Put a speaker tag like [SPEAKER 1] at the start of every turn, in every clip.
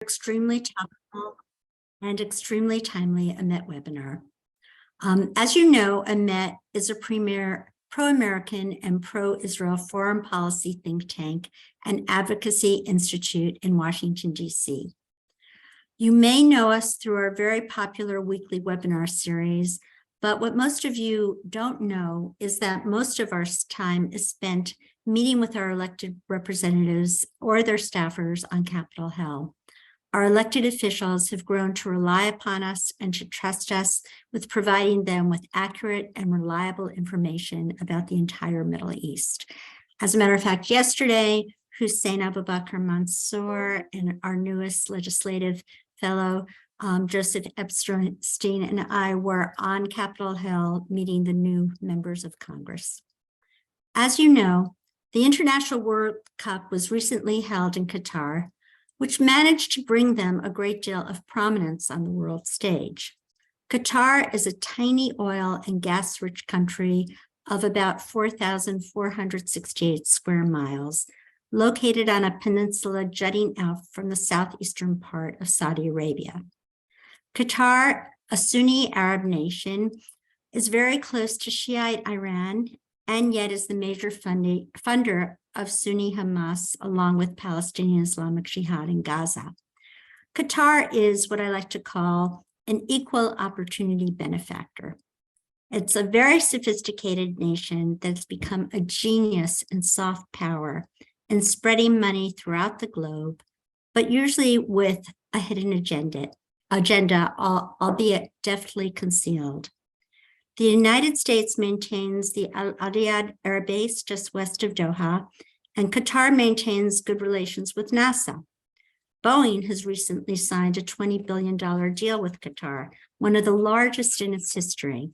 [SPEAKER 1] Extremely topical and extremely timely AMET webinar. As you know, AMET is a premier pro-American and pro-Israel foreign policy think tank and advocacy institute in Washington, D.C. You may know us through our very popular weekly webinar series, but what most of you don't know is that most of our time is spent meeting with our elected representatives or their staffers on Capitol Hill. Our elected officials have grown to rely upon us and to trust us with providing them with accurate and reliable information about the entire Middle East. As a matter of fact, yesterday, Hussein Abubakar Mansour and our newest legislative fellow, Joseph Epstein, and I were on Capitol Hill meeting the new members of Congress. As you know, the International World Cup was recently held in Qatar, which managed to bring them a great deal of prominence on the world stage. Qatar is a tiny oil and gas-rich country of about 4,468 square miles, located on a peninsula jutting out from the southeastern part of Saudi Arabia. Qatar, a Sunni Arab nation, is very close to Shiite Iran and yet is the major funder of Sunni Hamas, along with Palestinian Islamic Jihad in Gaza. Qatar is what I like to call an equal opportunity benefactor. It's a very sophisticated nation that's become a genius in soft power and spreading money throughout the globe, but usually with a hidden agenda, albeit deftly concealed. The United States maintains the Udeid Air Base just west of Doha, and Qatar maintains good relations with NASA. Boeing has recently signed a $20 billion deal with Qatar, one of the largest in its history.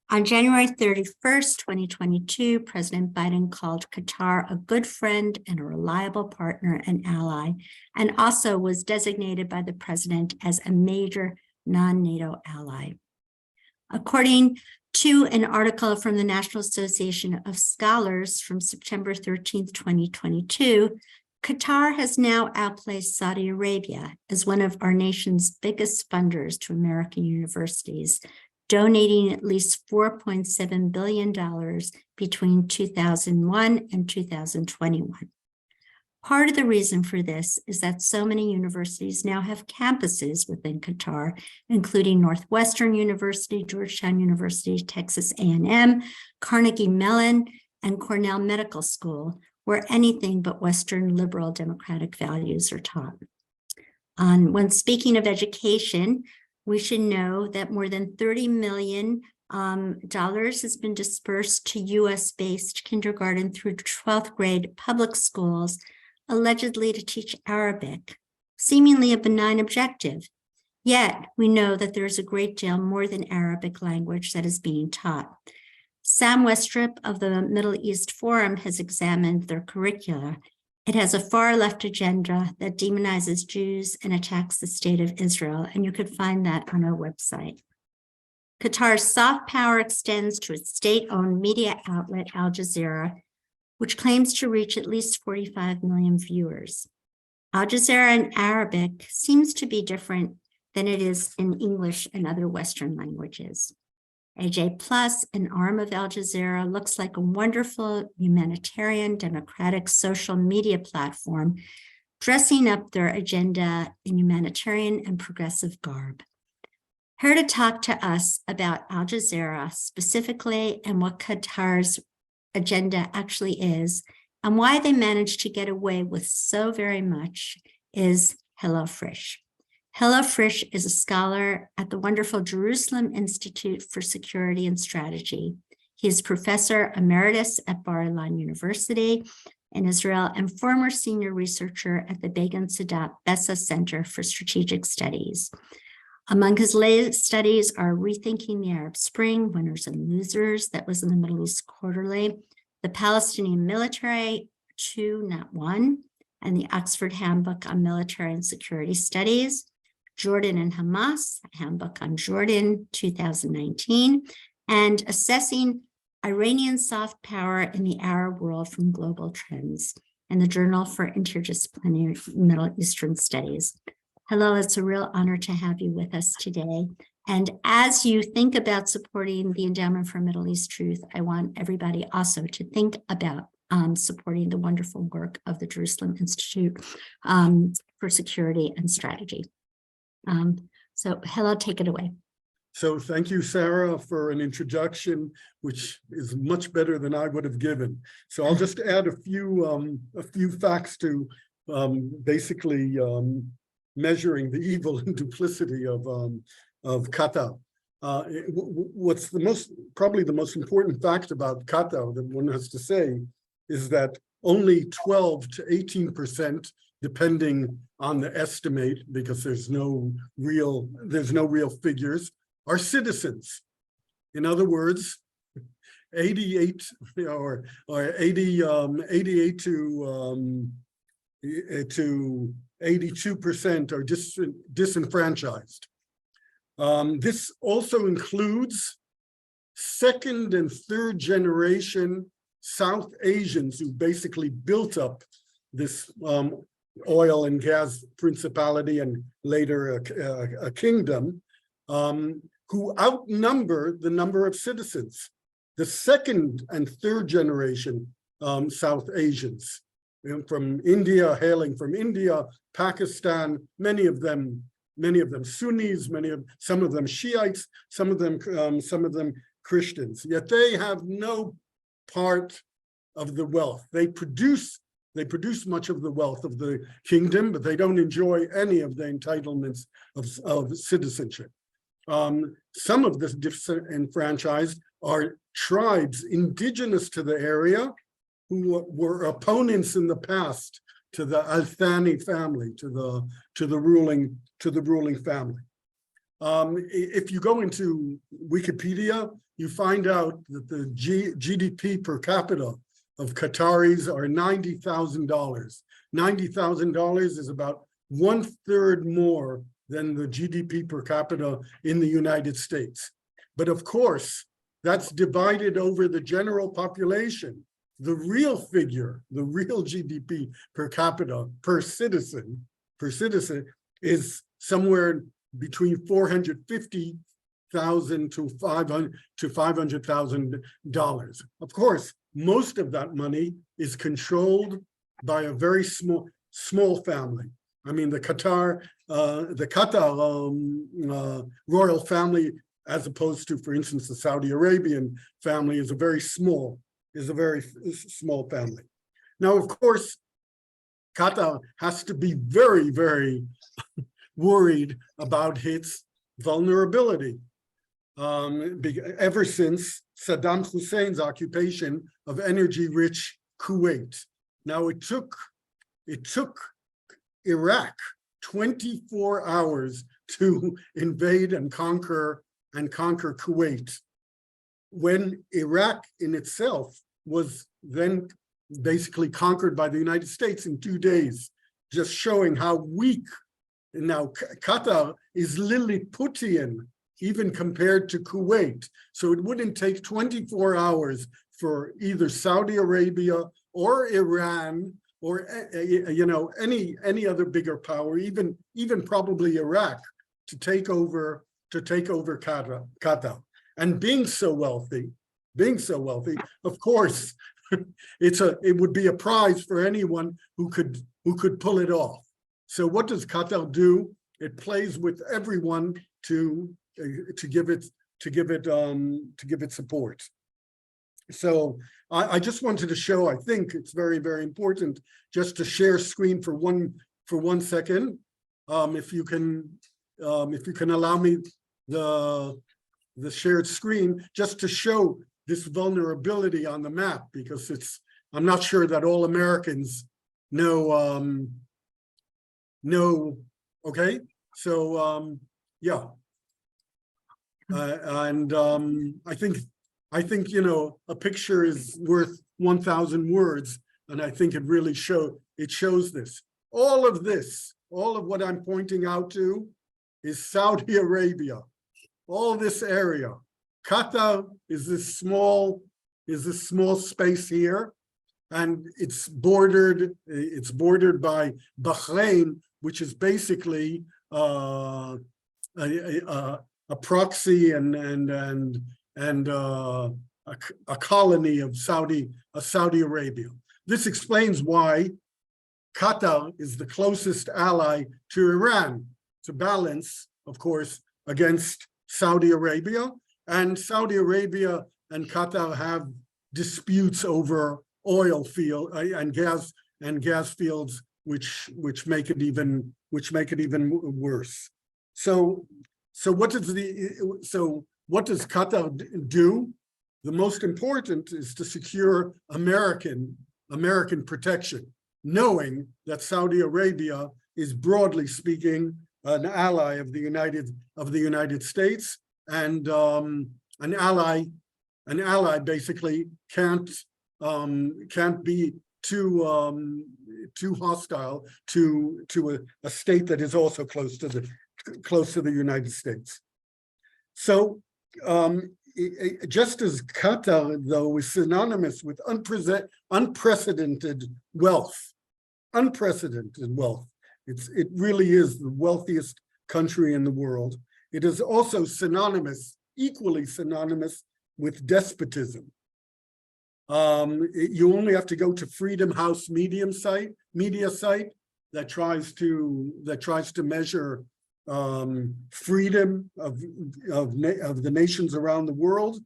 [SPEAKER 1] On January 31st, 2022, President Biden called Qatar a good friend and a reliable partner and ally, and also was designated by the president as a major non-NATO ally. According to an article from the National Association of Scholars from September 13th, 2022, Qatar has now outplaced Saudi Arabia as one of our nation's biggest funders to American universities, donating at least $4.7 billion between 2001 and 2021. Part of the reason for this is that so many universities now have campuses within Qatar, including Northwestern University, Georgetown University, Texas A&M, Carnegie Mellon, and Cornell Medical School, where anything but Western liberal democratic values are taught. When speaking of education, we should know that more than $30 million has been dispersed to U.S.-based kindergarten through 12th grade public schools, allegedly to teach Arabic, seemingly a benign objective. Yet, we know that there's a great deal more than Arabic language that is being taught. Sam Westrup of the Middle East Forum has examined their curricula. It has a far-left agenda that demonizes Jews and attacks the state of Israel, and you could find that on our website. Qatar's soft power extends to its state-owned media outlet, Al Jazeera, which claims to reach at least 45 million viewers. Al Jazeera in Arabic seems to be different than it is in English and other Western languages. AJ Plus, an arm of Al Jazeera, looks like a wonderful humanitarian, democratic social media platform, dressing up their agenda in humanitarian and progressive garb. Here to talk to us about Al Jazeera specifically and what Qatar's agenda actually is, and why they managed to get away with so very much is Hillel Frisch. Hillel Frisch is a scholar at the wonderful Jerusalem Institute for Security and Strategy. He is professor emeritus at Bar-Ilan University in Israel and former senior researcher at the Begin Sadat Bessa Center for Strategic Studies. Among his latest studies are Rethinking the Arab Spring, Winners and Losers, that was in the Middle East Quarterly, the Palestinian Military, 2, not 1, and the Oxford Handbook on Military and Security Studies, Jordan and Hamas, Handbook on Jordan, 2019, and Assessing Iranian Soft Power in the Arab World from Global Trends, and the Journal for Interdisciplinary Middle Eastern Studies. Hillel, it's a real honor to have you with us today. And as you think about supporting the Endowment for Middle East Truth, I want everybody also to think about supporting the wonderful work of the Jerusalem Institute for Security and Strategy. So Hillel, take it away.
[SPEAKER 2] So thank you, Sarah, for an introduction, which is much better than I would have given. So I'll just add a few facts to basically measuring the evil and duplicity of Qatar. What's probably the most important fact about Qatar that one has to say is that only 12 to 18%, depending on the estimate, because there's no real figures, are citizens. In other words, 88 or 88 to 82% are disenfranchised. This also includes second and third generation South Asians who basically built up this oil and gas principality and later a kingdom, who outnumber the number of citizens. The second and third generation South Asians from India, hailing from India, Pakistan, many of them Sunnis, some of them Shiites, some of them Christians. Yet they have no part of the wealth. They produce much of the wealth of the kingdom, but they don't enjoy any of the entitlements of citizenship. Some of the disenfranchised are tribes indigenous to the area who were opponents in the past to the Al Thani family, to the ruling family. If you go into Wikipedia, you find out that the GDP per capita of Qataris are $90,000. $90,000 is about 1/3 more than the GDP per capita in the United States. But of course, that's divided over the general population. The real figure, the real GDP per capita per citizen is somewhere between $450,000 to $500,000. Of course, most of that money is controlled by a very small family. I mean, the Qatar royal family, as opposed to, for instance, the Saudi Arabian family, is a very small family. Now, of course, Qatar has to be very, very worried about its vulnerability. Ever since Saddam Hussein's occupation of energy-rich Kuwait. Now, it took Iraq 24 hours to invade and conquer Kuwait, when Iraq in itself was then basically conquered by the United States in 2 days, just showing how weak. Now, Qatar is Lilliputian, even compared to Kuwait. So it wouldn't take 24 hours for either Saudi Arabia or Iran or any other bigger power, even probably Iraq, to take over Qatar. And being so wealthy, of course, it would be a prize for anyone who could pull it off. So what does Qatar do? It plays with everyone to give it support. So I just wanted to show, I think it's very, very important just to share screen for one second. If you can allow me the shared screen, just to show this vulnerability on the map, because I'm not sure that all Americans know. Okay, so yeah, and I think a picture is worth 1,000 words, and I think it really shows this. All of what I'm pointing out to is Saudi Arabia. All this area. Qatar is this small space here. and it's bordered by Bahrain, which is basically a proxy and a colony of Saudi Arabia. This explains why Qatar is the closest ally to Iran, to balance, of course, against Saudi Arabia. And Saudi Arabia and Qatar have disputes over oil field and gas fields, which make it even worse. So what does Qatar do? The most important is to secure American protection, knowing that Saudi Arabia is, broadly speaking, an ally of the United States, and an ally basically can't be too hostile to a state that is also close to the United States. So just as Qatar, though, is synonymous with unprecedented wealth, it really is the wealthiest country in the world. It is also equally synonymous with despotism. You only have to go to Freedom House media site that tries to measure freedom of the nations around the world,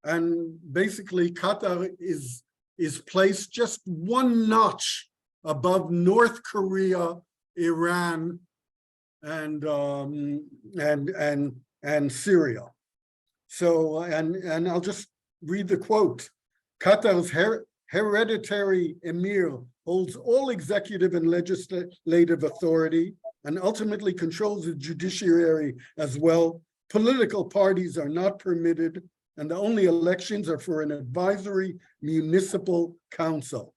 [SPEAKER 2] and basically Qatar is placed just one notch above North Korea, Iran, and Syria. So, and I'll just read the quote. Qatar's hereditary emir holds all executive and legislative authority and ultimately controls the judiciary as well. Political parties are not permitted, and the only elections are for an advisory municipal council.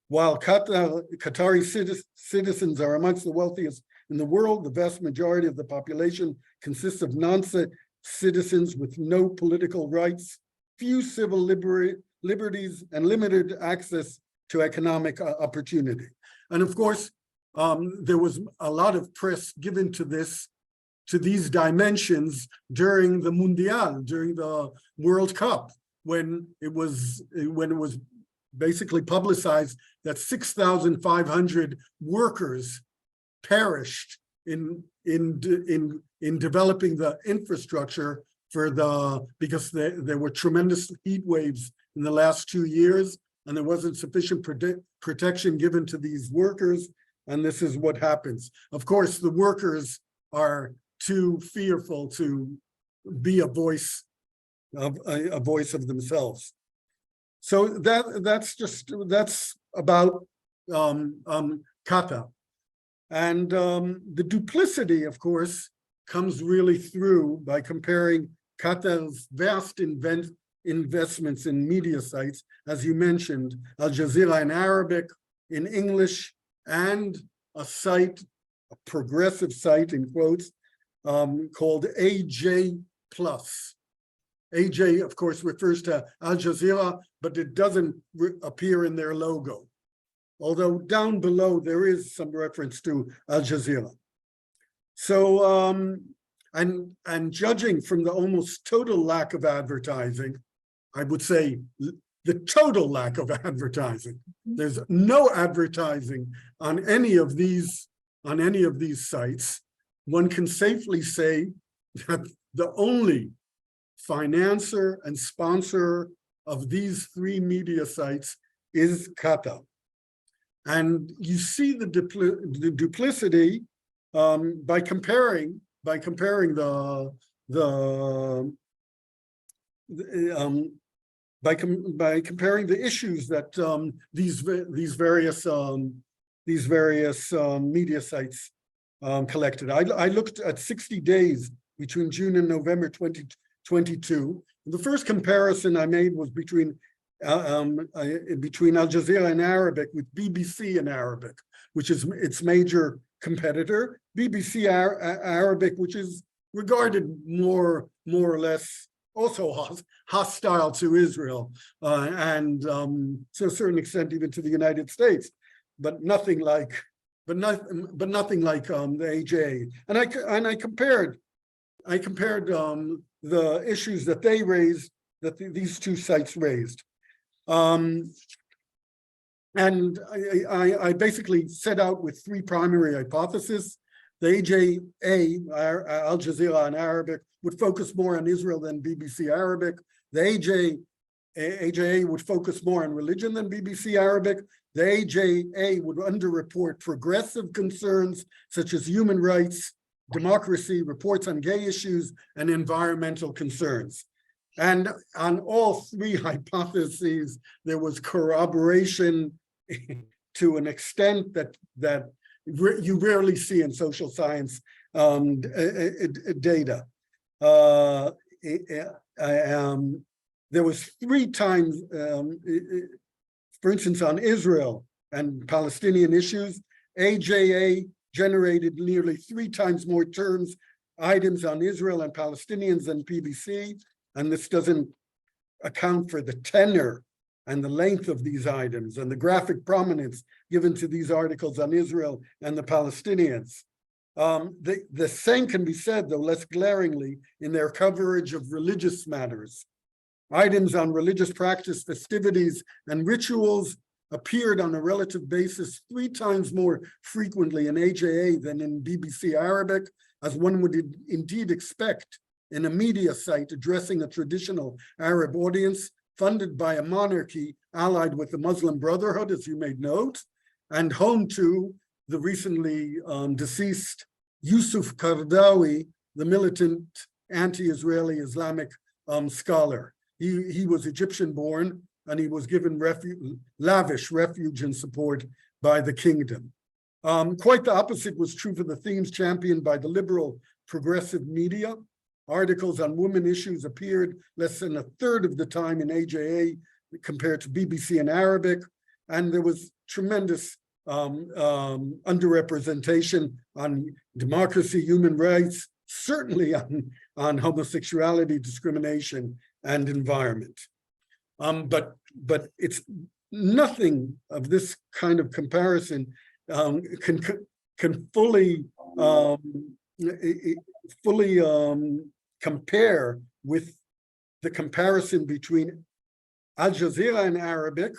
[SPEAKER 2] While Qatari citizens are amongst the wealthiest in the world, the vast majority of the population consists of non-citizens with no political rights, few civil liberties, and limited access to economic opportunity. And of course, there was a lot of press given to these dimensions during the Mundial, during the World Cup, when it was basically publicized that 6,500 workers perished in developing the infrastructure because there were tremendous heat waves in the last 2 years, and there wasn't sufficient protection given to these workers, and this is what happens. Of course, the workers are too fearful to be a voice of themselves. So that's about Qatar. And the duplicity, of course, comes really through by comparing Qatar's vast investments in media sites, as you mentioned, Al Jazeera in Arabic, in English, and a progressive site in quotes, called AJ+. AJ, of course, refers to Al Jazeera, but it doesn't appear in their logo. Although down below there is some reference to Al Jazeera. So, and judging from the almost total lack of advertising, I would say the total lack of advertising. There's no advertising on any of these sites. One can safely say that the only financer and sponsor of these 3 media sites is Qatar. And you see the duplicity by comparing the issues that these various media sites collected. I looked at 60 days between June and November 2022. The first comparison I made was between Al Jazeera in Arabic with BBC in Arabic, which is its major competitor. BBC Arabic, which is regarded more or less also hostile to Israel, and to a certain extent even to the United States, but nothing like the AJA. And I compared the issues that they raised, that these two sites raised. And I basically set out with three primary hypotheses. The AJA, Al Jazeera in Arabic, would focus more on Israel than BBC Arabic. The AJA would focus more on religion than BBC Arabic. The AJA would underreport progressive concerns such as human rights, democracy, reports on gay issues, and environmental concerns. And on all three hypotheses, there was corroboration to an extent that you rarely see in social science data. There was 3 times, for instance, on Israel and Palestinian issues, AJA generated nearly 3 times more items on Israel and Palestinians than BBC, and this doesn't account for the tenor and the length of these items and the graphic prominence given to these articles on Israel and the Palestinians. The same can be said, though less glaringly, in their coverage of religious matters. Items on religious practice, festivities, and rituals appeared on a relative basis 3 times more frequently in AJA than in BBC Arabic, as one would indeed expect in a media site addressing a traditional Arab audience, funded by a monarchy allied with the Muslim Brotherhood, as you may note, and home to the recently deceased Yusuf Qaradawi, the militant anti-Israeli Islamic scholar. He was Egyptian-born, and he was given lavish refuge and support by the kingdom. Quite the opposite was true for the themes championed by the liberal progressive media. Articles on women issues appeared less than 1/3 of the time in AJA compared to BBC in Arabic, and there was tremendous underrepresentation on democracy, human rights, certainly on homosexuality, discrimination, and environment. But it's nothing of this kind of comparison can fully compare with the comparison between Al Jazeera in Arabic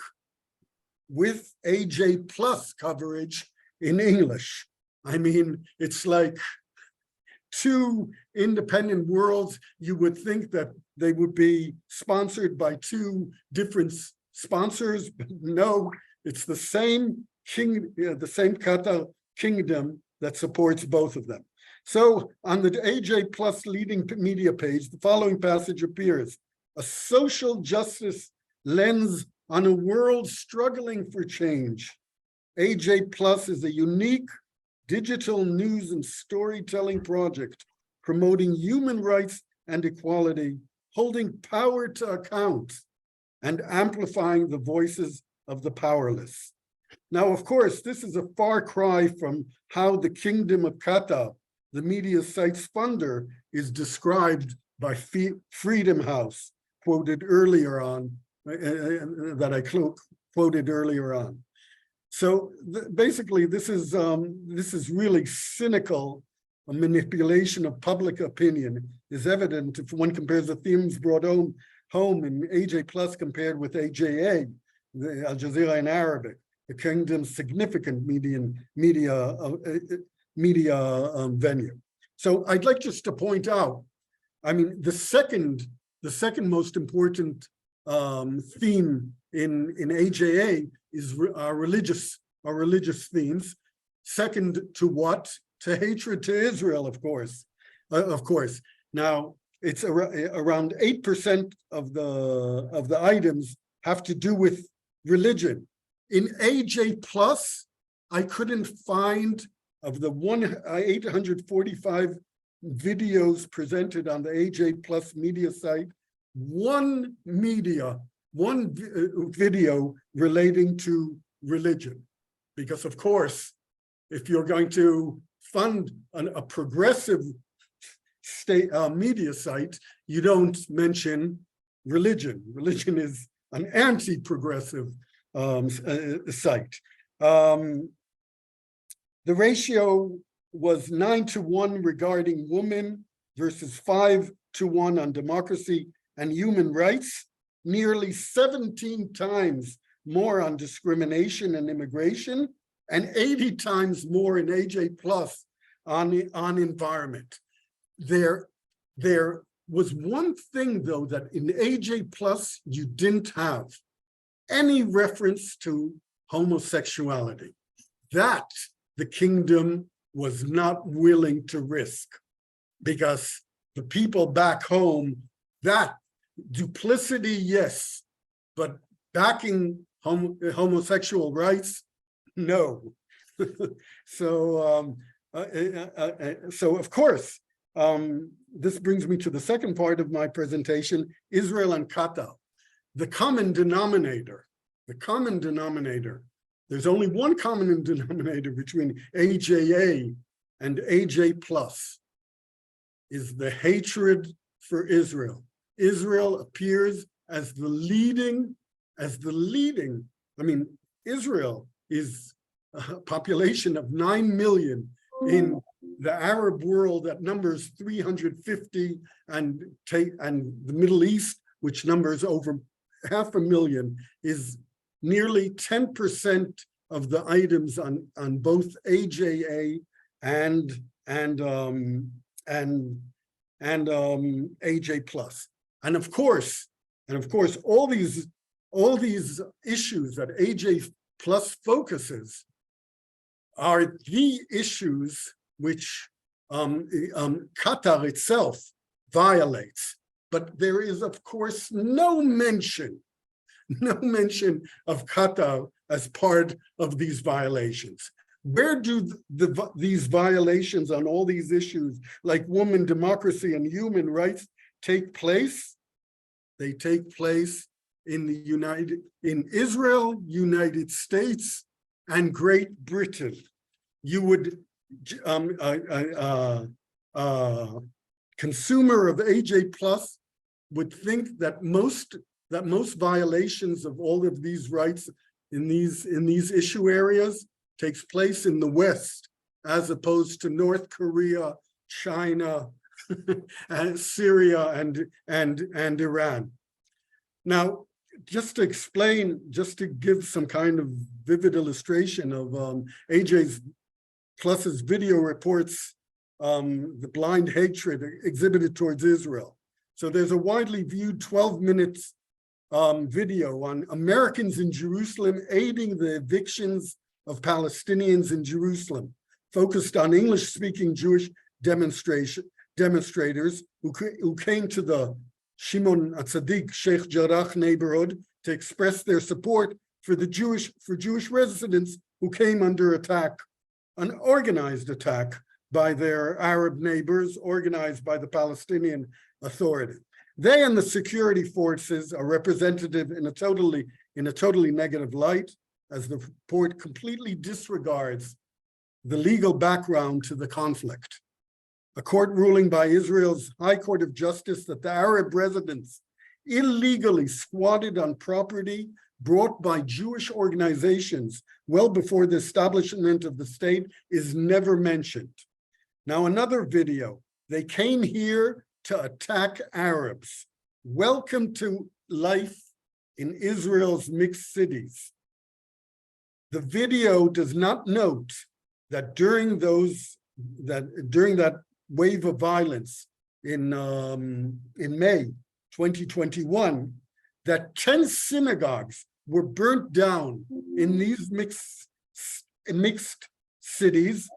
[SPEAKER 2] with AJ Plus coverage in English. I mean, it's like 2 independent worlds. You would think that they would be sponsored by 2 different sponsors, but no, it's the same Qatar kingdom that supports both of them. So on the AJ Plus leading media page, the following passage appears: a social justice lens on a world struggling for change. AJ Plus is a unique digital news and storytelling project promoting human rights and equality, holding power to account, and amplifying the voices of the powerless. Now, of course, this is a far cry from how the Kingdom of Qatar, the media site's funder, is described by Freedom House, quoted earlier on, that I quoted earlier on. So basically, this is really cynical. A manipulation of public opinion is evident if one compares the themes brought home in AJ Plus compared with AJA, the Al Jazeera in Arabic, the kingdom's significant media venue. So I'd like just to point out, I mean, the second most important theme in AJA is our religious themes. Second to what? To hatred to Israel, of course. Now, it's around 8% of the items have to do with religion. In AJ Plus, I couldn't find, of the 845 videos presented on the AJ Plus media site, one video relating to religion. Because of course, if you're going to fund a progressive state media site, you don't mention religion. Religion is an anti-progressive site. The ratio was 9-to-1 regarding women versus 5-to-1 on democracy and human rights, nearly 17 times more on discrimination and immigration, and 80 times more in AJ plus on environment. There was one thing, though, that in AJ plus you didn't have any reference to homosexuality. That the kingdom was not willing to risk, because the people back home, that duplicity, yes, but backing homosexual rights, no. So of course, this brings me to the second part of my presentation, Israel and Qatar. The common denominator, there's only one common denominator between AJA and AJ plus, is the hatred for Israel. Israel appears as the leading, I mean, Israel is a population of 9 million in the Arab world that numbers 350, and the Middle East, which numbers over 500,000, is nearly 10% of the items on both AJA and AJ plus. And of course, all these issues that AJ plus focuses are the issues which Qatar itself violates. But there is, of course, no mention of Qatar as part of these violations. Where do these violations on all these issues, like women, democracy, and human rights, take place? They take place in Israel, United States, and Great Britain. You would consumer of AJ plus would think that most violations of all of these rights in these issue areas takes place in the West, as opposed to North Korea, China, and Syria, and Iran. Now, just to explain, just to give some kind of vivid illustration of AJ Plus's video reports the blind hatred exhibited towards Israel. So there's a widely viewed 12 minutes video on Americans in Jerusalem aiding the evictions of Palestinians in Jerusalem, focused on English-speaking Jewish demonstrators who came to the Shimon HaTzadik Sheikh Jarrah neighborhood to express their support for Jewish residents who came under attack, an organized attack by their Arab neighbors, organized by the Palestinian Authority. They and the security forces are representative in a totally negative light, as the report completely disregards the legal background to the conflict. A court ruling by Israel's High Court of Justice that the Arab residents illegally squatted on property brought by Jewish organizations well before the establishment of the state is never mentioned. Now, another video. They came here to attack Arabs. Welcome to life in Israel's mixed cities. The video does not note that during that wave of violence in May 2021, that 10 synagogues were burnt down in these mixed cities,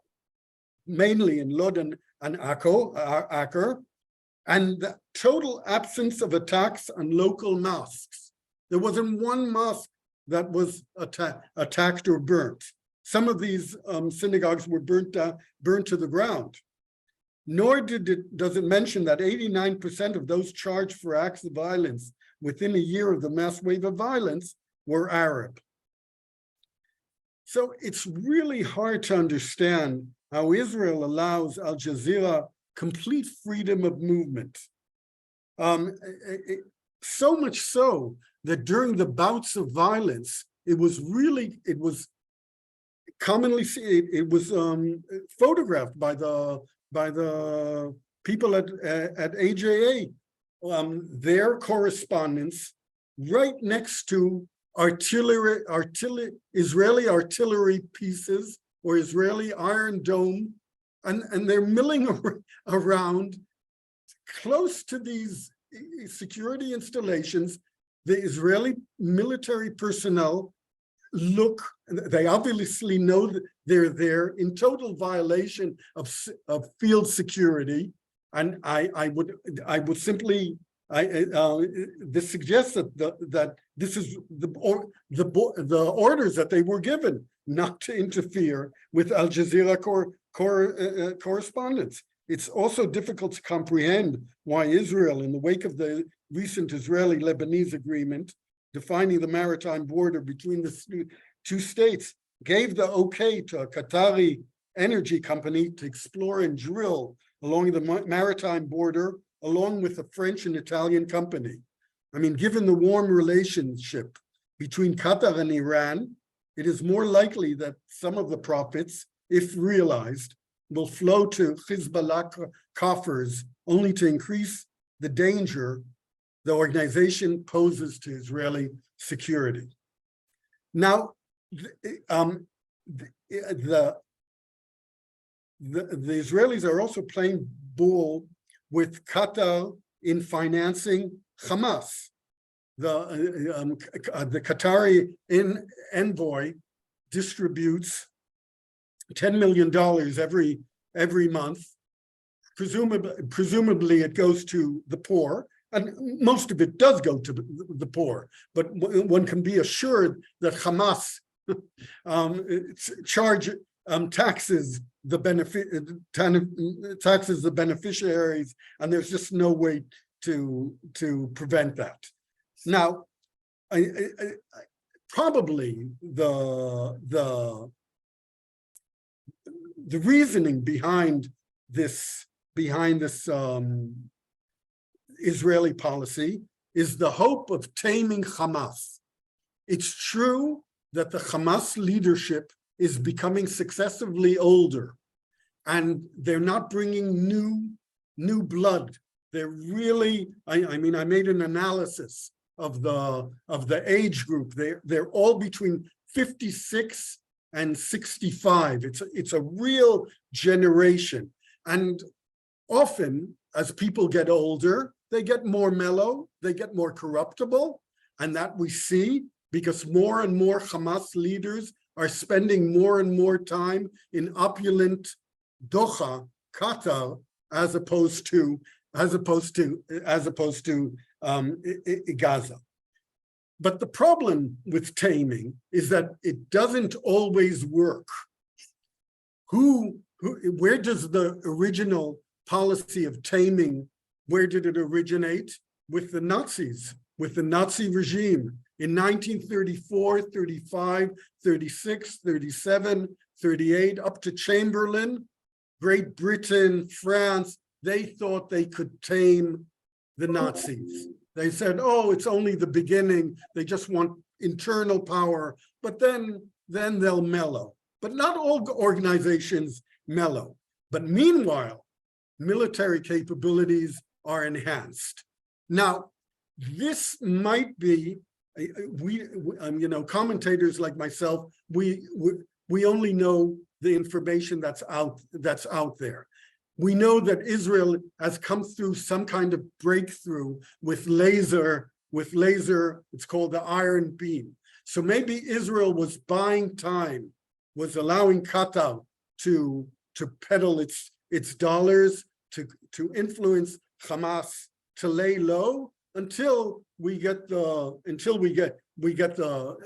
[SPEAKER 2] mainly in Lod and Acre, and the total absence of attacks on local mosques. There wasn't one mosque that was attacked or burnt. Some of these synagogues were burnt to the ground. Nor does it mention that 89% of those charged for acts of violence within a year of the mass wave of violence were Arab. So it's really hard to understand how Israel allows Al Jazeera complete freedom of movement. So much so that during the bouts of violence, it was commonly seen, it was photographed by the people at AJA, their correspondence right next to Israeli artillery pieces or Israeli Iron Dome, and they're milling around close to these security installations. The Israeli military personnel they obviously know that they're there in total violation of field security. And I would simply, this suggests that this is the orders that they were given not to interfere with Al Jazeera correspondence. It's also difficult to comprehend why Israel, in the wake of the recent Israeli-Lebanese agreement defining the maritime border between the two states, gave the okay to a Qatari energy company to explore and drill along the maritime border, along with a French and Italian company. I mean, given the warm relationship between Qatar and Iran, it is more likely that some of the profits, if realized, will flow to Hezbollah coffers, only to increase the danger the organization poses to Israeli security. Now, the Israelis are also playing ball with Qatar in financing Hamas. The Qatari envoy distributes $10 million every month. Presumably it goes to the poor, and most of it does go to the poor, but one can be assured that Hamas taxes the beneficiaries, and there's just no way to prevent that. Now, probably the reasoning behind this Israeli policy is the hope of taming Hamas. It's true that the Hamas leadership is becoming successively older, and they're not bringing new blood. They're really, I mean, I made an analysis of the age group. They're all between 56 and 65. It's a real generation. And often, as people get older, they get more mellow, they get more corruptible, and that we see because more and more Hamas leaders are spending more and more time in opulent Doha, Qatar, as opposed to Gaza. But the problem with taming is that it doesn't always work. Where does the original policy of taming, where did it originate? With the Nazis, with the Nazi regime in 1934, 35, 36, 37, 38, up to Chamberlain, Great Britain, France. They thought they could tame the Nazis. They said, oh, it's only the beginning. They just want internal power, but then they'll mellow. But not all organizations mellow. But meanwhile, military capabilities are enhanced. Now, this might be, commentators like myself, we only know the information that's out there. We know that Israel has come through some kind of breakthrough with laser, it's called the Iron Beam. So maybe Israel was buying time, was allowing Qatar to peddle its dollars, to influence Hamas to lay low until we get the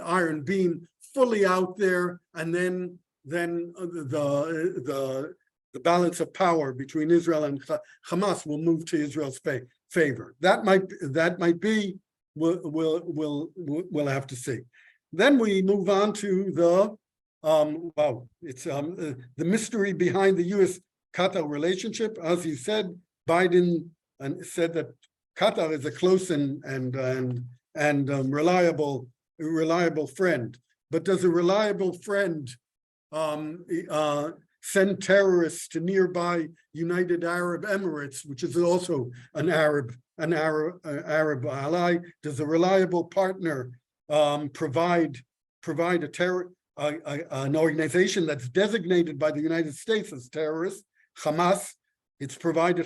[SPEAKER 2] Iron Beam fully out there, and then the balance of power between Israel and Hamas will move to Israel's favor. That might be. We'll have to see. Then we move on to the mystery behind the U.S. Qatar relationship. As you said, Biden said that Qatar is a close and reliable friend. But does a reliable friend send terrorists to nearby United Arab Emirates, which is also an Arab ally? Does a reliable partner provide an organization that's designated by the United States as terrorist, Hamas? It's provided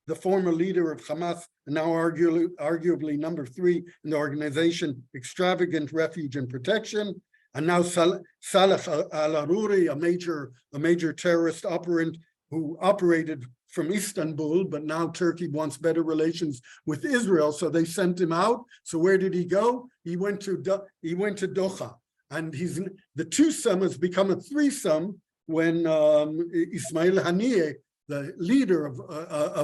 [SPEAKER 2] the former leader of Hamas, and now arguably number 3 in the organization, extravagant refuge and protection. And now Salah al-Aruri, a major terrorist operant who operated from Istanbul, but now Turkey wants better relations with Israel, so they sent him out. So where did he go? He went to Doha, and the twosome has become a threesome when Ismail Haniyeh, the leader of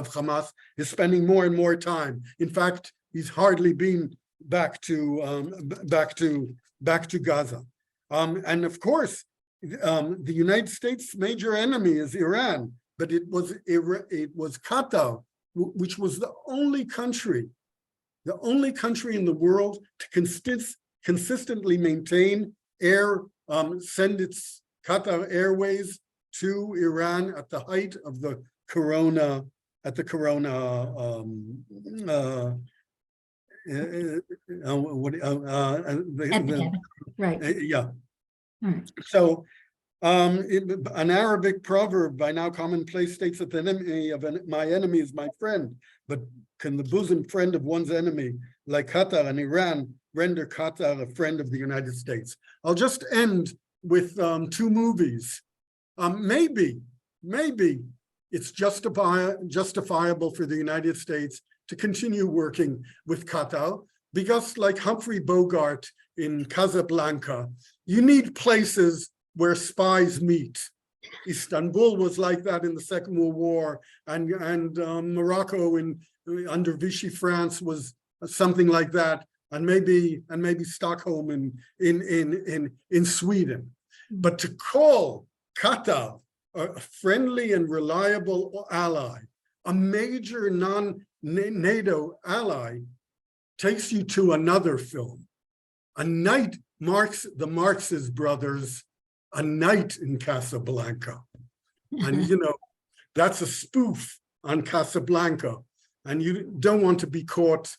[SPEAKER 2] Hamas, is spending more and more time. In fact, he's hardly been back to Gaza. And of course, the United States' major enemy is Iran, but it was Qatar, which was the only country in the world to consistently maintain send its Qatar Airways to Iran at the height of the corona
[SPEAKER 1] Epidemic. Right.
[SPEAKER 2] Yeah.
[SPEAKER 1] Right.
[SPEAKER 2] So an Arabic proverb by now commonplace states that the enemy of my enemy is my friend, but can the bosom friend of one's enemy, like Qatar and Iran, render Qatar a friend of the United States? I'll just end with 2 movies. Maybe it's justifiable for the United States to continue working with Qatar, because like Humphrey Bogart in Casablanca, you need places where spies meet. Istanbul was like that in the Second World War, and Morocco under Vichy France was something like that, and maybe Stockholm in Sweden. But to call Qatar a friendly and reliable ally, a major non-NATO ally, takes you to another film. A Night, the Marxist brothers, A Night in Casablanca. And that's a spoof on Casablanca. And you don't want to be caught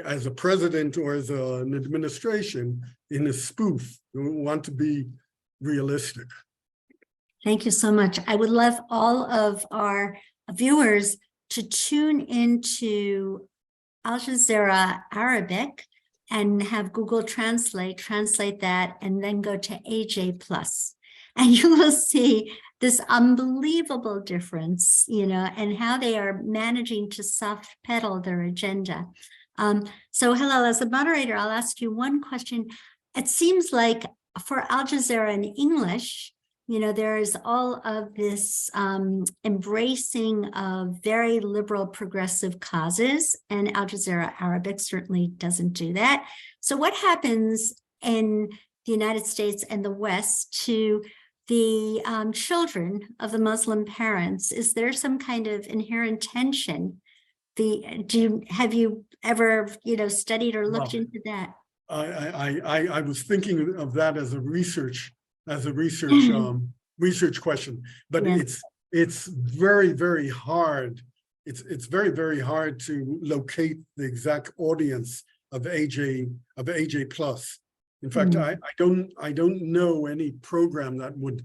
[SPEAKER 2] as a president or as an administration in a spoof. You want to be realistic.
[SPEAKER 1] Thank you so much. I would love all of our viewers to tune into Al Jazeera Arabic and have Google translate that, and then go to AJ+. And you will see this unbelievable difference, and how they are managing to soft pedal their agenda. So Hillel, as a moderator, I'll ask you one question. It seems like for Al Jazeera in English, there is all of this embracing of very liberal progressive causes, and Al Jazeera Arabic certainly doesn't do that. So what happens in the United States and the West to the children of the Muslim parents? Is there some kind of inherent tension? Have you ever studied or looked into that?
[SPEAKER 2] I was thinking of that as a research question, but yes. It's very, very hard. It's very, very hard to locate the exact audience of AJ+. In fact, I don't know any program that would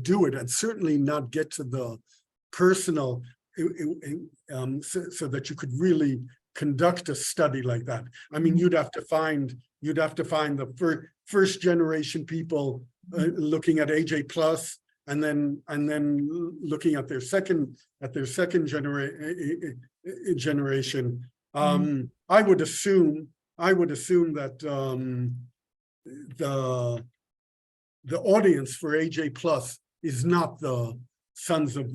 [SPEAKER 2] do it, and certainly not get to the personal, so that you could really conduct a study like that. I mean, you'd have to find the first generation people looking at AJ+, and then looking at their second generation. I would assume that the audience for AJ+ is not the sons of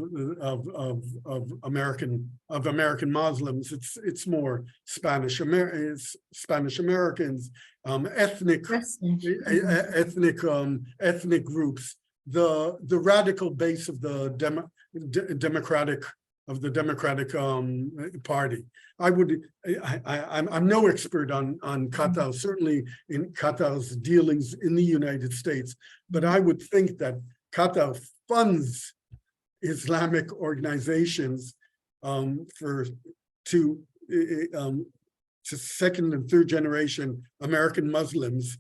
[SPEAKER 2] American Muslims. It's more Spanish Americans, ethnic groups, the radical base of the Democratic Party. I'm no expert on Qatar, certainly in Qatar's dealings in the United States, but I would think that Qatar funds Islamic organizations to second and third generation American Muslims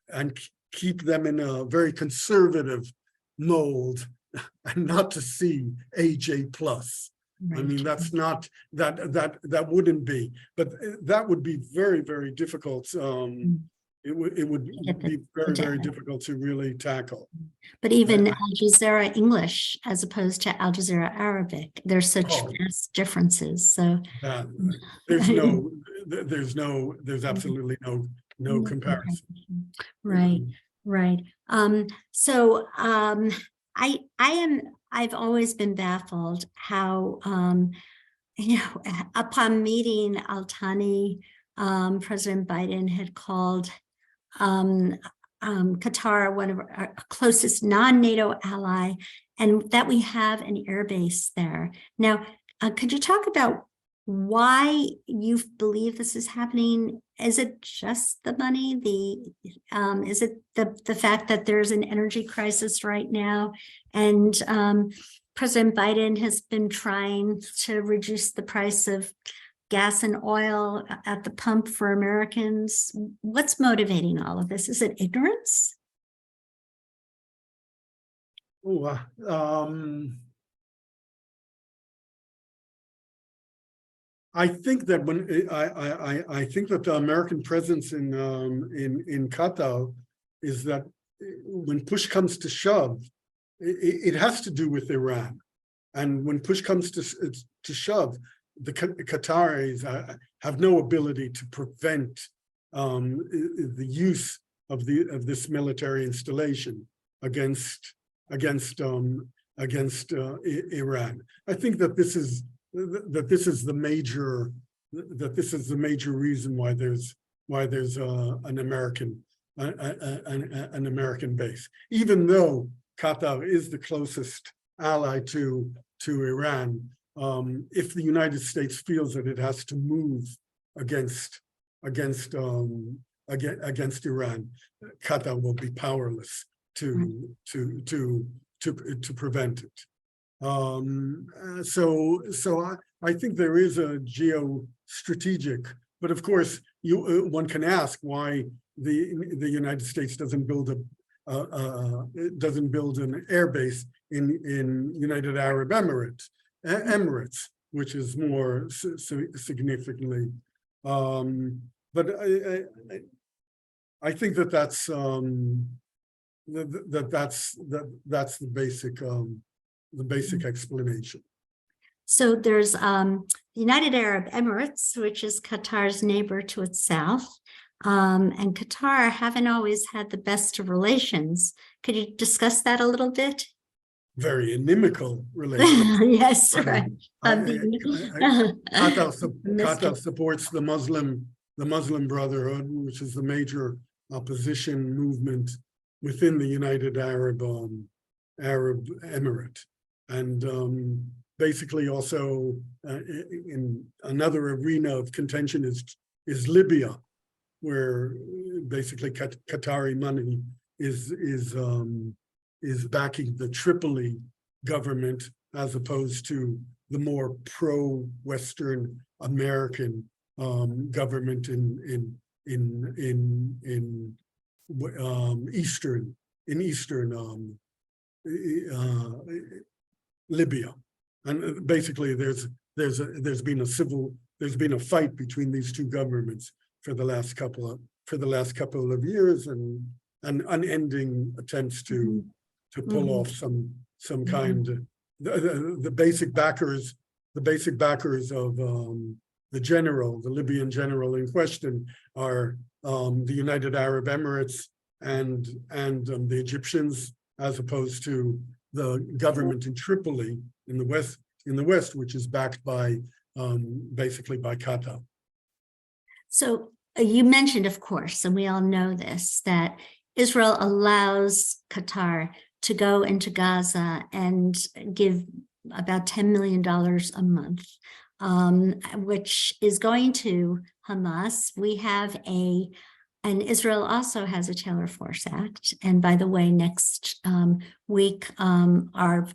[SPEAKER 2] and keep them in a very conservative mold and not to see AJ plus. I mean, that's not, that wouldn't be, but that would be very, very difficult. It would be very, very difficult to really tackle.
[SPEAKER 1] But even Al Jazeera English as opposed to Al Jazeera Arabic, there's such vast differences. So
[SPEAKER 2] there's absolutely no comparison.
[SPEAKER 1] Right, right. I've always been baffled how, upon meeting Al-Thani, President Biden had called Qatar one of our closest non-NATO ally, and that we have an air base there. Now, could you talk about why you believe this is happening? Is it just the money? Is it the fact that there's an energy crisis right now, and President Biden has been trying to reduce the price of gas and oil at the pump for Americans? What's motivating all of this? Is it ignorance?
[SPEAKER 2] I think that I think that the American presence in Qatar is that when push comes to shove, it has to do with Iran, and when push comes to shove, the Qataris have no ability to prevent the use of this military installation against Iran. I think that this is the major reason why there's an American base, even though Qatar is the closest ally to Iran. If the United States feels that it has to move against Iran, Qatar will be powerless to prevent it. So I think there is a geostrategic, but of course one can ask why the United States doesn't build an air base in United Arab Emirates, which is more significantly. But I think that's the basic explanation.
[SPEAKER 1] So there's the United Arab Emirates, which is Qatar's neighbor to its south, and Qatar haven't always had the best of relations. Could you discuss that a little bit?
[SPEAKER 2] Very inimical relations.
[SPEAKER 1] Yes, right.
[SPEAKER 2] Qatar supports the Muslim Brotherhood, which is the major opposition movement within the United Arab Emirate, and basically also in another arena of contention is Libya, where basically Qatari money is backing the Tripoli government as opposed to the more pro-Western American government in eastern Libya. And basically there's been a fight between these two governments for the last couple of years, and unending attempts to pull off some kind of the basic backers of the Libyan general in question are the United Arab Emirates and the Egyptians, as opposed to the government in Tripoli in the west, which is backed by basically by Qatar.
[SPEAKER 1] So you mentioned, of course, and we all know this, that Israel allows Qatar to go into Gaza and give about $10 million a month, which is going to Hamas. We have and Israel also has a Taylor Force Act. And by the way, next week, our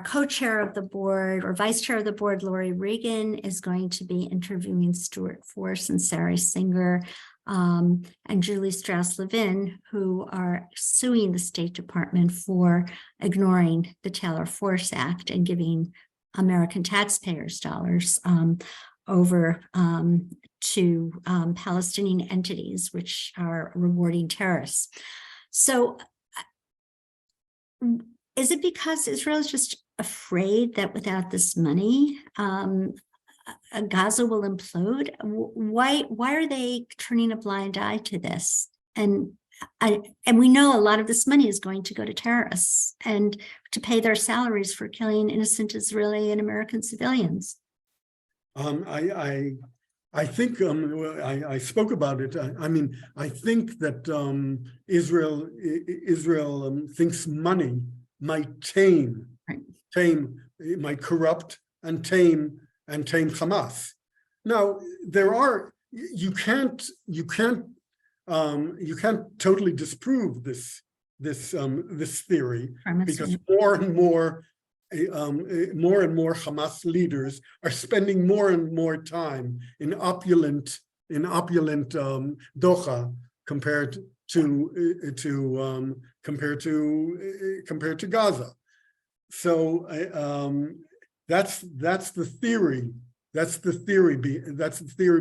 [SPEAKER 1] co-chair of the board or vice chair of the board, Lori Regan, is going to be interviewing Stuart Force and Sarah Singer and Julie Strauss-Levin, who are suing the State Department for ignoring the Taylor Force Act and giving American taxpayers dollars over to Palestinian entities, which are rewarding terrorists. So is it because Israel is just afraid that without this money, Gaza will implode? Why are they turning a blind eye to this? And we know a lot of this money is going to go to terrorists and to pay their salaries for killing innocent Israeli and American civilians.
[SPEAKER 2] I think I spoke about it. I mean, I think that Israel thinks money might tame, it might corrupt and tame Hamas. Now you can't totally disprove this theory, because more and more Hamas leaders are spending more and more time in opulent Doha compared to Gaza. So that's the theory. That's the theory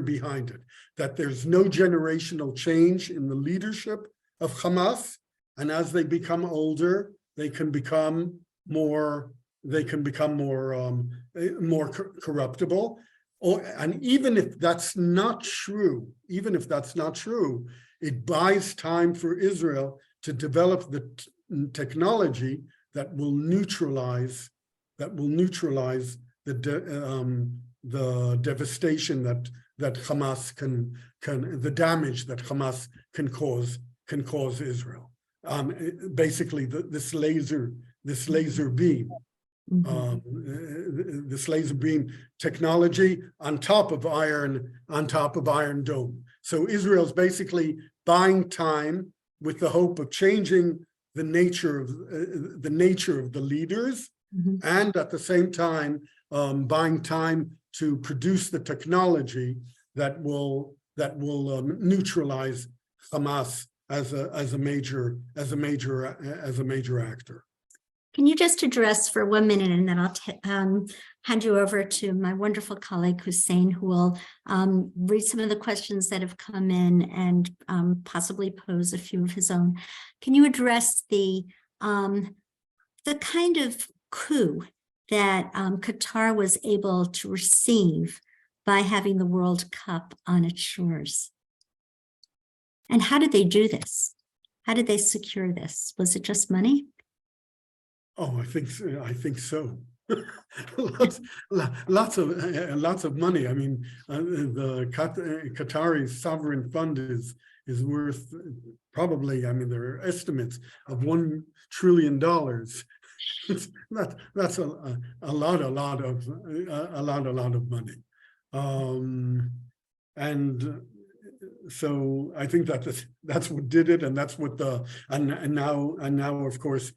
[SPEAKER 2] behind it. That there's no generational change in the leadership of Hamas, and as they become older, they can become more corruptible. And even if that's not true, it buys time for Israel to develop the technology that will neutralize the devastation that Hamas can the damage that Hamas can cause Israel. Basically, this laser beam. This laser beam technology on top of Iron Dome. So Israel's basically buying time with the hope of changing the nature of the leaders, and at the same time buying time to produce the technology that will neutralize Hamas as a major actor.
[SPEAKER 1] Can you just address for 1 minute, and then I'll hand you over to my wonderful colleague Hussein, who will read some of the questions that have come in and possibly pose a few of his own. Can you address the kind of coup that Qatar was able to receive by having the World Cup on its shores? And how did they do this? How did they secure this? Was it just money?
[SPEAKER 2] Oh, I think so. lots of money. I mean, the Qatari sovereign fund is worth probably. I mean, there are estimates of $1 trillion. That's a lot of money, and so I think that's what did it, and that's what and now of course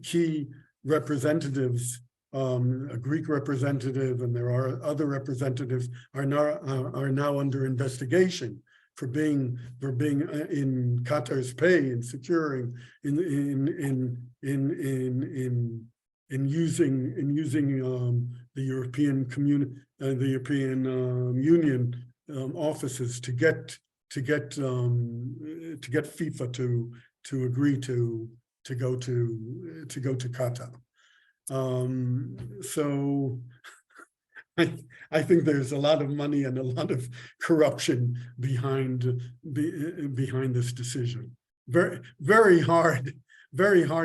[SPEAKER 2] key representatives, a Greek representative, and there are other representatives are now under investigation for being in Qatar's pay and securing in using the European Union offices to get FIFA to agree to go to Qatar. So I think there's a lot of money and a lot of corruption behind this decision. Very hard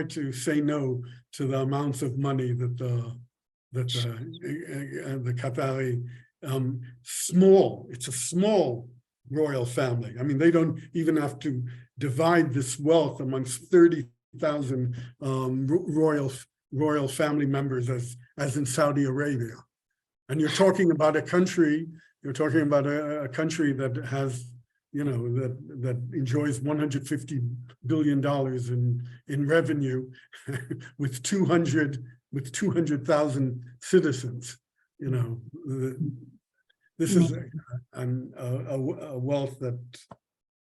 [SPEAKER 2] to say no to the amounts of money that the Qatari it's a small royal family. I mean, they don't even have to divide this wealth amongst 30 royal family members as in Saudi Arabia. And you're talking about a country, a country that has, that enjoys $150 billion in revenue with 200,000 citizens. This is a wealth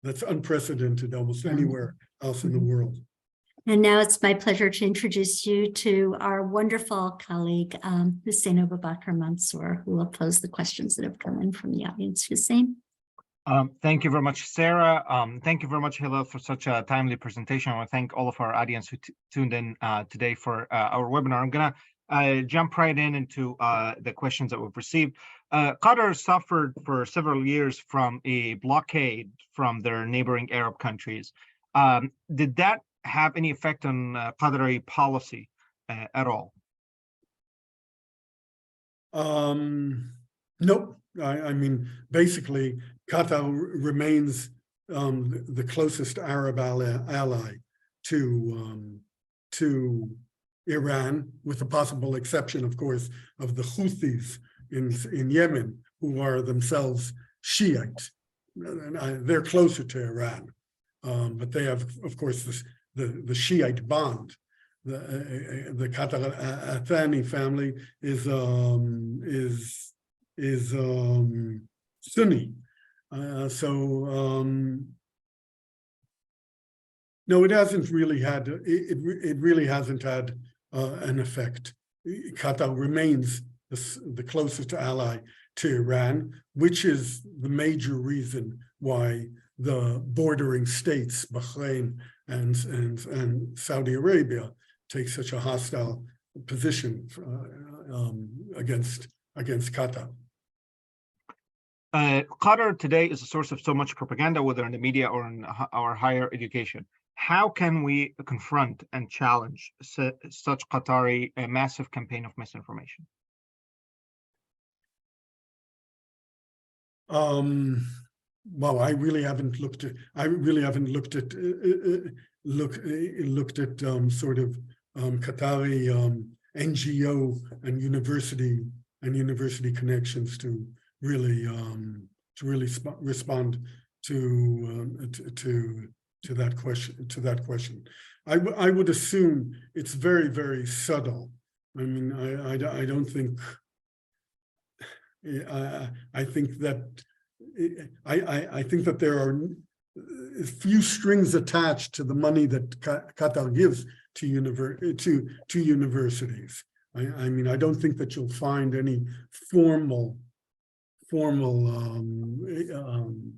[SPEAKER 2] that's unprecedented almost anywhere else in the world.
[SPEAKER 1] And now it's my pleasure to introduce you to our wonderful colleague, Hussein Abubakar Mansour, who will pose the questions that have come in from the audience. Hussein.
[SPEAKER 3] Thank you very much, Sarah. Thank you very much, Hillel, for such a timely presentation. I want to thank all of our audience who tuned in today for our webinar. I'm going to jump right into the questions that we've received. Qatar suffered for several years from a blockade from their neighboring Arab countries. Did that have any effect on Qatari policy at all?
[SPEAKER 2] Nope. I mean, basically, Qatar remains the closest Arab ally to Iran, with the possible exception, of course, of the Houthis in Yemen, who are themselves Shiite. They're closer to Iran, but they have, of course, the Shiite bond. The Qatar Athani family is Sunni. No, it hasn't really had. It really hasn't had an effect. Qatar remains the closest ally to Iran, which is the major reason why the bordering states, Bahrain and Saudi Arabia, take such a hostile position against Qatar.
[SPEAKER 3] Qatar today is a source of so much propaganda, whether in the media or in our higher education. How can we confront and challenge such Qatari massive campaign of misinformation?
[SPEAKER 2] Well, I really haven't looked at sort of Qatari NGO and university connections to really respond to that question. I would assume it's very, very subtle. I mean, I don't think. I think that there are few strings attached to the money that Qatar gives to universities. I mean, I don't think that you'll find any formal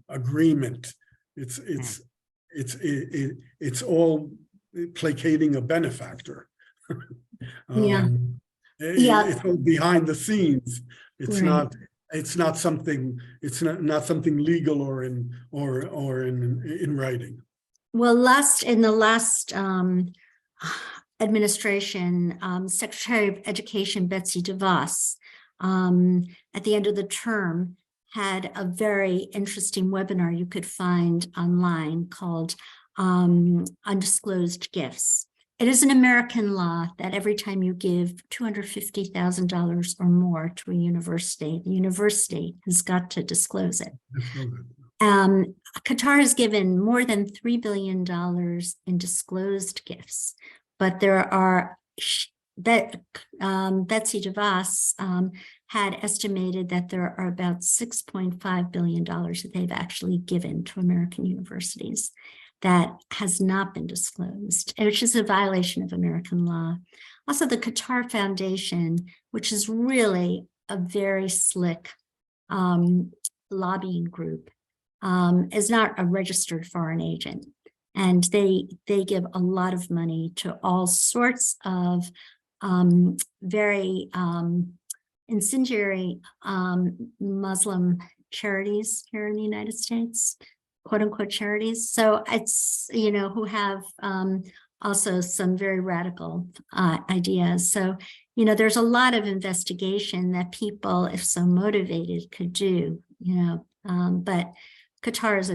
[SPEAKER 2] agreement. It's all placating a benefactor. It's all behind the scenes. It's
[SPEAKER 1] right.
[SPEAKER 2] not something legal or in writing.
[SPEAKER 1] Well, in the last administration, Secretary of Education Betsy DeVos, at the end of the term, had a very interesting webinar you could find online called Undisclosed Gifts. It is an American law that every time you give $250,000 or more to a university, the university has got to disclose it. Qatar has given more than $3 billion in disclosed gifts, but there are Betsy DeVos had estimated that there are about $6.5 billion that they've actually given to American universities that has not been disclosed, which is a violation of American law. Also, the Qatar Foundation, which is really a very slick lobbying group, is not a registered foreign agent. And they give a lot of money to all sorts of very incendiary Muslim charities here in the United States, quote unquote charities. So it's, who have also some very radical ideas. So, there's a lot of investigation that people, if so motivated, could do, but Qatar is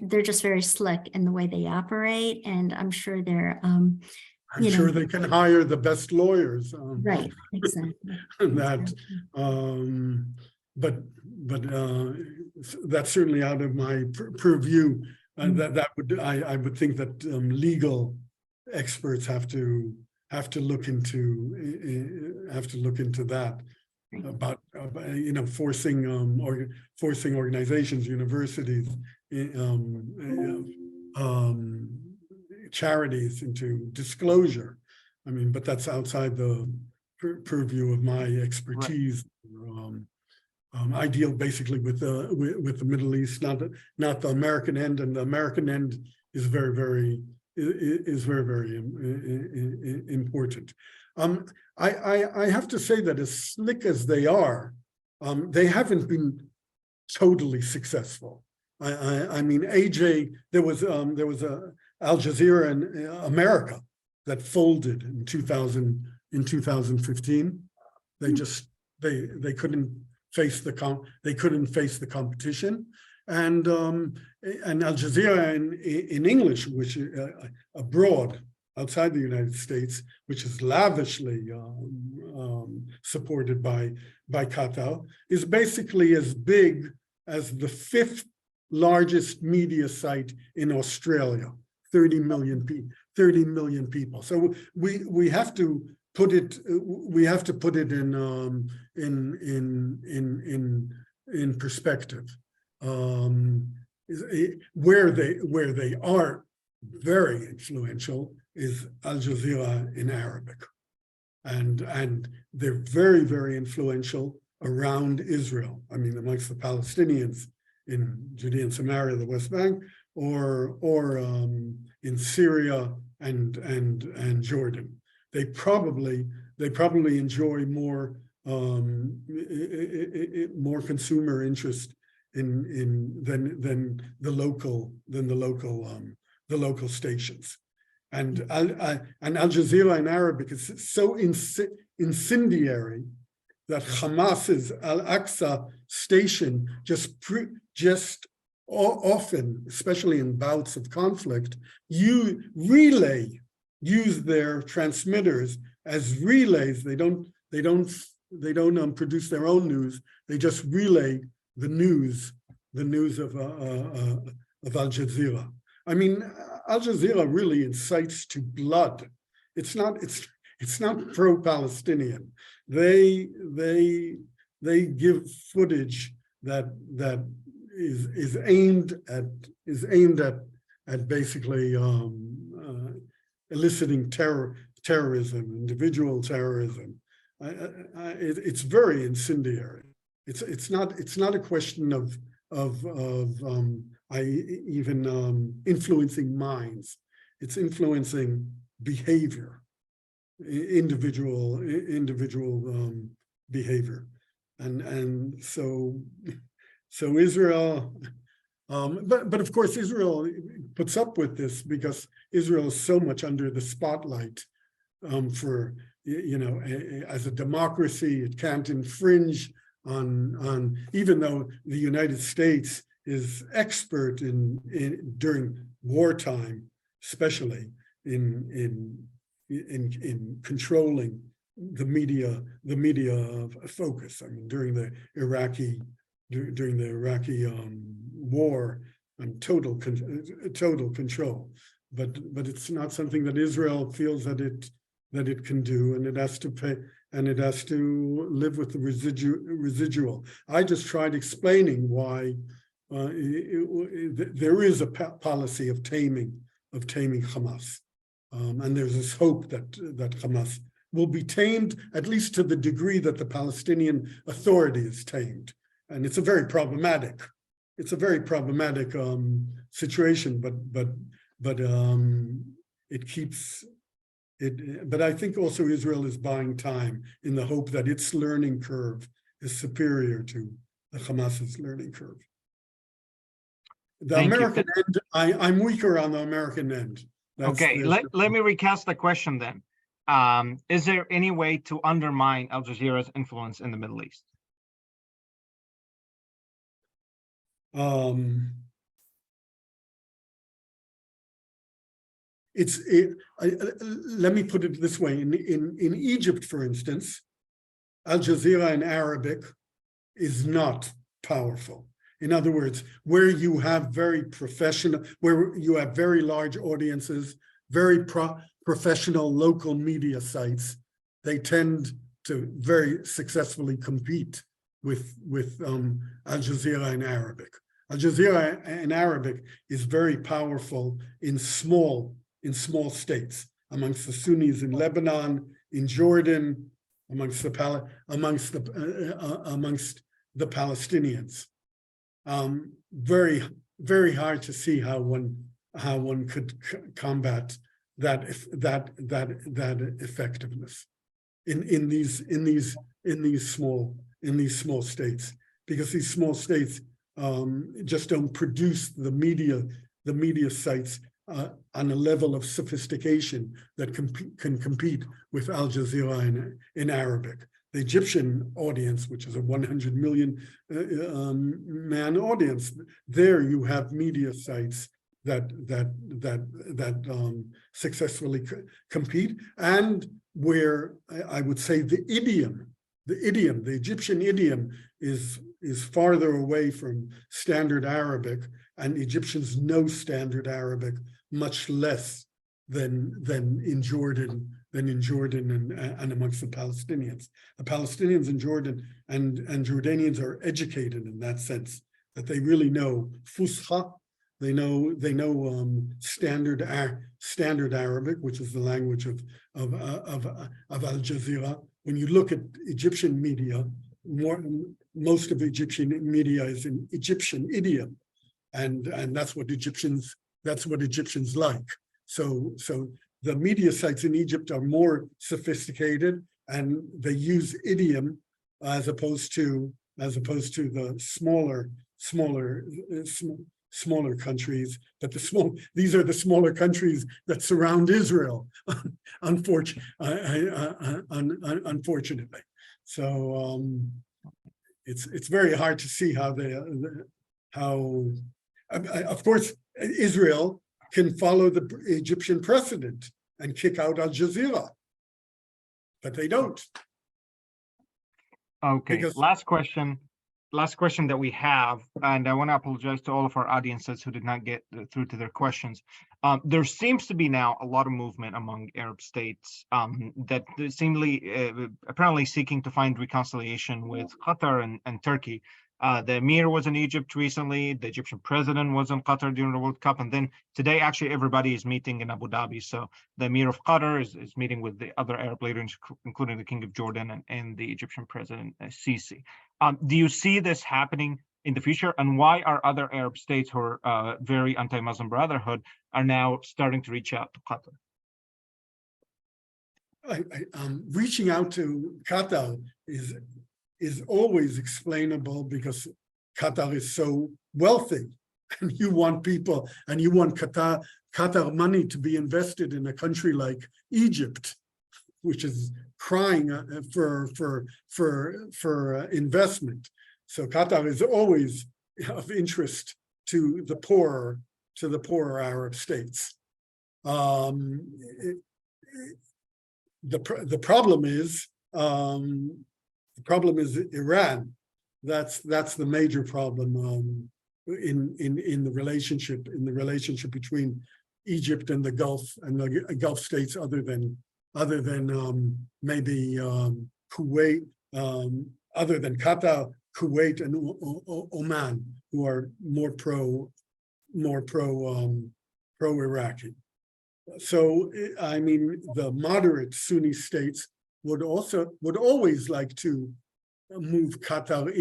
[SPEAKER 1] they're just very slick in the way they operate, and I'm sure they're
[SPEAKER 2] I'm sure they can hire the best lawyers.
[SPEAKER 1] Right, exactly.
[SPEAKER 2] And that,
[SPEAKER 1] Exactly.
[SPEAKER 2] but that's certainly out of my purview. That would I would think that legal experts have to look into that.
[SPEAKER 1] Right.
[SPEAKER 2] About forcing organizations, universities, charities into disclosure. I mean, but that's outside the purview of my expertise. Right. I deal basically with the Middle East, not the American end, and the American end is very important. I have to say that as slick as they are, they haven't been totally successful. I mean, AJ, there was a Al Jazeera in America that folded in 2015. They just they couldn't face the competition, and Al Jazeera in English, which abroad, outside the United States, which is lavishly supported by Qatar, is basically as big as the 5th largest media site in Australia, 30 million people. So we have to put it in perspective. Where they are very influential is Al Jazeera in Arabic, and they're very influential around Israel. I mean, amongst the Palestinians in Judea and Samaria, the West Bank, or in Syria and Jordan. They probably enjoy more consumer interest than the local stations. And Al Jazeera in Arabic is so incendiary that Hamas's Al-Aqsa station just often, especially in bouts of conflict, use their transmitters as relays. They don't produce their own news. They just relay the news of Al Jazeera. I mean, Al Jazeera really incites to blood. It's not pro-Palestinian. They give footage that is aimed at basically eliciting terrorism, individual terrorism. It's very incendiary. It's not a question of influencing minds. It's influencing behavior, individual behavior, and so Israel. But of course, Israel puts up with this because Israel is so much under the spotlight for, as a democracy. It can't infringe on even though the United States is expert during wartime, especially in controlling the media focus. I mean, during the Iraqi war, and total control. But it's not something that Israel feels that it can do, and it has to pay, and it has to live with the residual. I just tried explaining why there is a policy of taming Hamas, and there's this hope that Hamas will be tamed, at least to the degree that the Palestinian Authority is tamed. And it's a very problematic situation, but it keeps it. But I think also Israel is buying time in the hope that its learning curve is superior to the Hamas's learning curve. The American end, I'm weaker on the American end.
[SPEAKER 3] Okay, let me recast the question then. Is there any way to undermine Al Jazeera's influence in the Middle East?
[SPEAKER 2] let me put it this way. In Egypt, for instance, Al Jazeera in Arabic is not powerful. In other words, where you have very professional, where you have very large audiences, very professional local media sites, they tend to very successfully compete with Al Jazeera in Arabic. Al Jazeera in Arabic is very powerful in small states, amongst the Sunnis in Lebanon, in Jordan, amongst the Palestinians. Very, very hard to see how one could combat that effectiveness in these small states, because these small states just don't produce the media sites on a level of sophistication that can compete with Al Jazeera in Arabic. The Egyptian audience, which is a 100 million man audience, there you have media sites that successfully compete, and where I would say the Egyptian idiom is farther away from standard Arabic, and Egyptians know standard Arabic much less than in Jordan and amongst the Palestinians. The Palestinians in Jordan and Jordanians are educated in that sense, that they really know Fusha, they know standard Arabic, which is the language of Al Jazeera. When you look at Egyptian media, most of Egyptian media is in Egyptian idiom, and that's what Egyptians like. So the media sites in Egypt are more sophisticated, and they use idiom as opposed to the smaller countries. But these are the smaller countries that surround Israel, unfortunately. So it's very hard to see how of course Israel can follow the Egyptian precedent and kick out Al Jazeera, but they don't.
[SPEAKER 3] Okay, last question that we have, and I want to apologize to all of our audiences who did not get through to their questions. There seems to be now a lot of movement among Arab states that seemingly, apparently seeking to find reconciliation with Qatar and Turkey. The Emir was in Egypt recently. The Egyptian president was in Qatar during the World Cup. And then today, actually, everybody is meeting in Abu Dhabi. So the Emir of Qatar is meeting with the other Arab leaders, including the King of Jordan and the Egyptian president, Sisi. Do you see this happening in the future? And why are other Arab states who are very anti-Muslim Brotherhood are now starting to reach out to Qatar?
[SPEAKER 2] Reaching out to Qatar is always explainable, because Qatar is so wealthy, and you want Qatar money to be invested in a country like Egypt, which is crying for investment. So Qatar is always of interest to the poorer Arab states. The problem is Iran. That's the major problem in the relationship between Egypt and the Gulf states, other than maybe Kuwait, other than Qatar, Kuwait, and Oman, who are more pro Iraqi. So I mean, the moderate Sunni states would always like to move Qatar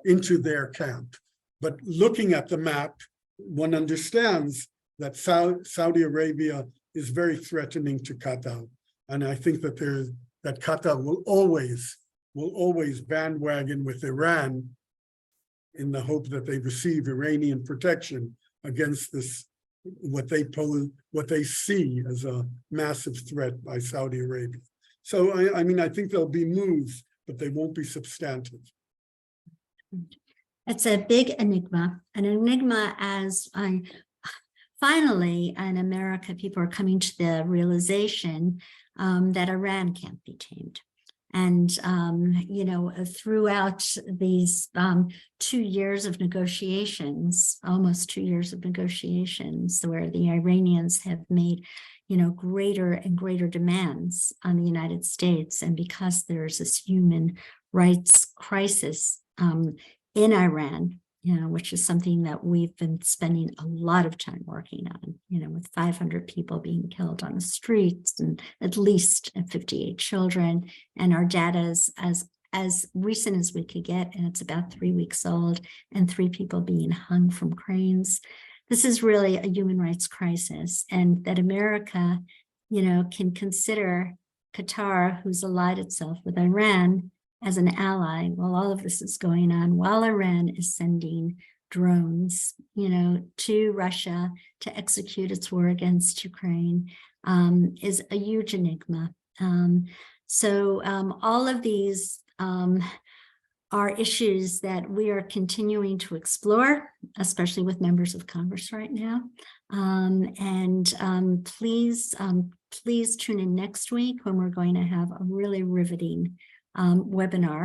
[SPEAKER 2] into their camp. But looking at the map, one understands that Saudi Arabia is very threatening to Qatar. And I think that Qatar will always bandwagon with Iran in the hope that they receive Iranian protection against this, what they see as a massive threat by Saudi Arabia. So I mean, I think there'll be moves, but they won't be substantive.
[SPEAKER 1] It's a big enigma, an enigma as finally, in America, people are coming to the realization that Iran can't be tamed. And, throughout these 2 years of negotiations, almost 2 years of negotiations, where the Iranians have made, greater and greater demands on the United States. And because there's this human rights crisis in Iran, which is something that we've been spending a lot of time working on, with 500 people being killed on the streets and at least 58 children. And our data is as recent as we could get, and it's about 3 weeks old, and 3 people being hung from cranes. This is really a human rights crisis, and that America, can consider Qatar, who's allied itself with Iran, as an ally while all of this is going on, while Iran is sending drones, to Russia to execute its war against Ukraine, is a huge enigma. So all of these are issues that we are continuing to explore, especially with members of Congress right now. Please tune in next week when we're going to have a really riveting webinar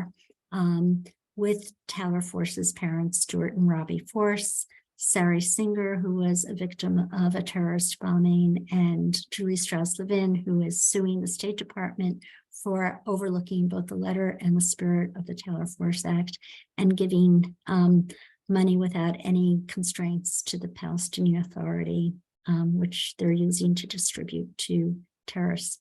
[SPEAKER 1] with Taylor Force's parents, Stuart and Robbie Force, Sari Singer, who was a victim of a terrorist bombing, and Julie Strauss-Levin, who is suing the State Department for overlooking both the letter and the spirit of the Taylor Force Act and giving money without any constraints to the Palestinian Authority, which they're using to distribute to terrorists.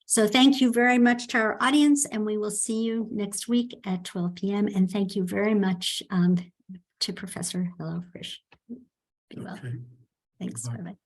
[SPEAKER 1] So thank you very much to our audience, and we will see you next week at 12 p.m. And thank you very much to Professor Hillel Frisch. Be well.
[SPEAKER 2] Okay.
[SPEAKER 1] Thanks.
[SPEAKER 2] Bye.
[SPEAKER 1] Bye-bye.